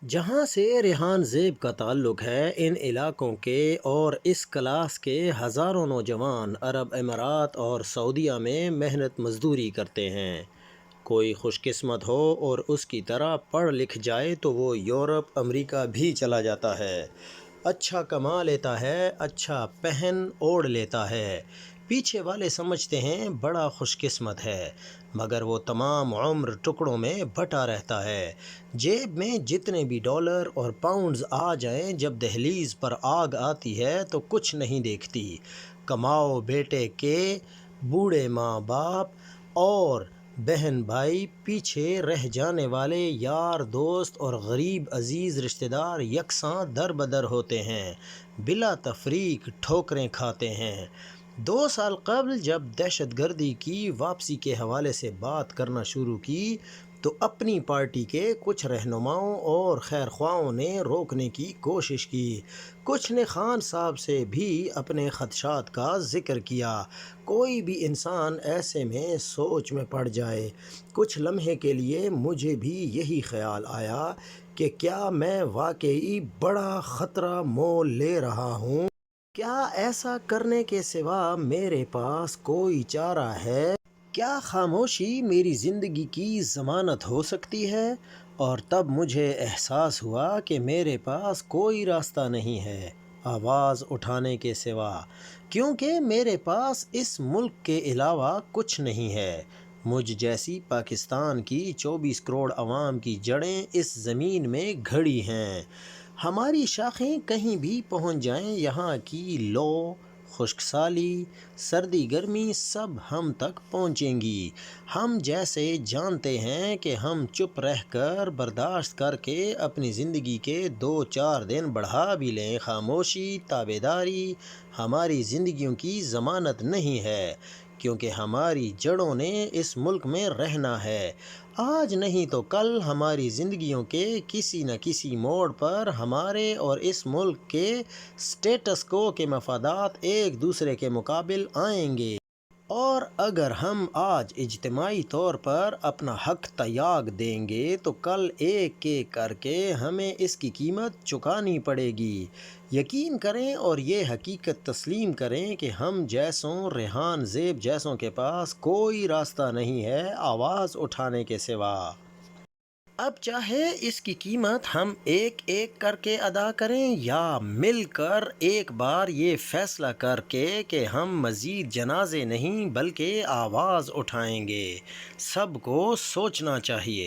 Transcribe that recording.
جہاں سے ریحان زیب کا تعلق ہے، ان علاقوں کے اور اس کلاس کے ہزاروں نوجوان عرب امارات اور سعودیہ میں محنت مزدوری کرتے ہیں۔ کوئی خوش قسمت ہو اور اس کی طرح پڑھ لکھ جائے تو وہ یورپ امریکہ بھی چلا جاتا ہے، اچھا کما لیتا ہے، اچھا پہن اوڑھ لیتا ہے۔ پیچھے والے سمجھتے ہیں بڑا خوش قسمت ہے، مگر وہ تمام عمر ٹکڑوں میں بٹا رہتا ہے۔ جیب میں جتنے بھی ڈالر اور پاؤنڈز آ جائیں، جب دہلیز پر آگ آتی ہے تو کچھ نہیں دیکھتی۔ کماؤ بیٹے کے، بوڑھے ماں باپ اور بہن بھائی، پیچھے رہ جانے والے یار دوست اور غریب عزیز رشتہ دار یکساں در بدر ہوتے ہیں، بلا تفریق ٹھوکریں کھاتے ہیں۔ 2 سال قبل جب دہشت گردی کی واپسی کے حوالے سے بات کرنا شروع کی تو اپنی پارٹی کے کچھ رہنماؤں اور خیر خواہوں نے روکنے کی کوشش کی۔ کچھ نے خان صاحب سے بھی اپنے خدشات کا ذکر کیا۔ کوئی بھی انسان ایسے میں سوچ میں پڑ جائے۔ کچھ لمحے کے لیے مجھے بھی یہی خیال آیا کہ کیا میں واقعی بڑا خطرہ مول لے رہا ہوں؟ کیا ایسا کرنے کے سوا میرے پاس کوئی چارہ ہے؟ کیا خاموشی میری زندگی کی ضمانت ہو سکتی ہے؟ اور تب مجھے احساس ہوا کہ میرے پاس کوئی راستہ نہیں ہے آواز اٹھانے کے سوا، کیونکہ میرے پاس اس ملک کے علاوہ کچھ نہیں ہے۔ مجھ جیسی پاکستان کی 24 کروڑ عوام کی جڑیں اس زمین میں گھڑی ہیں۔ ہماری شاخیں کہیں بھی پہنچ جائیں، یہاں کی لو، خشک سالی، سردی گرمی سب ہم تک پہنچیں گی۔ ہم جیسے جانتے ہیں کہ ہم چپ رہ کر برداشت کر کے اپنی زندگی کے 2-4 دن بڑھا بھی لیں، خاموشی، تابعداری ہماری زندگیوں کی ضمانت نہیں ہے، کیونکہ ہماری جڑوں نے اس ملک میں رہنا ہے۔ آج نہیں تو کل ہماری زندگیوں کے کسی نہ کسی موڑ پر ہمارے اور اس ملک کے سٹیٹس کو کے مفادات ایک دوسرے کے مقابل آئیں گے۔ اور اگر ہم آج اجتماعی طور پر اپنا حق تیاگ دیں گے تو کل ایک ایک کر کے ہمیں اس کی قیمت چکانی پڑے گی۔ یقین کریں اور یہ حقیقت تسلیم کریں کہ ہم جیسوں، ریحان زیب جیسوں کے پاس کوئی راستہ نہیں ہے آواز اٹھانے کے سوا۔ اب چاہے اس کی قیمت ہم ایک ایک کر کے ادا کریں یا مل کر ایک بار یہ فیصلہ کر کے کہ ہم مزید جنازے نہیں بلکہ آواز اٹھائیں گے، سب کو سوچنا چاہیے۔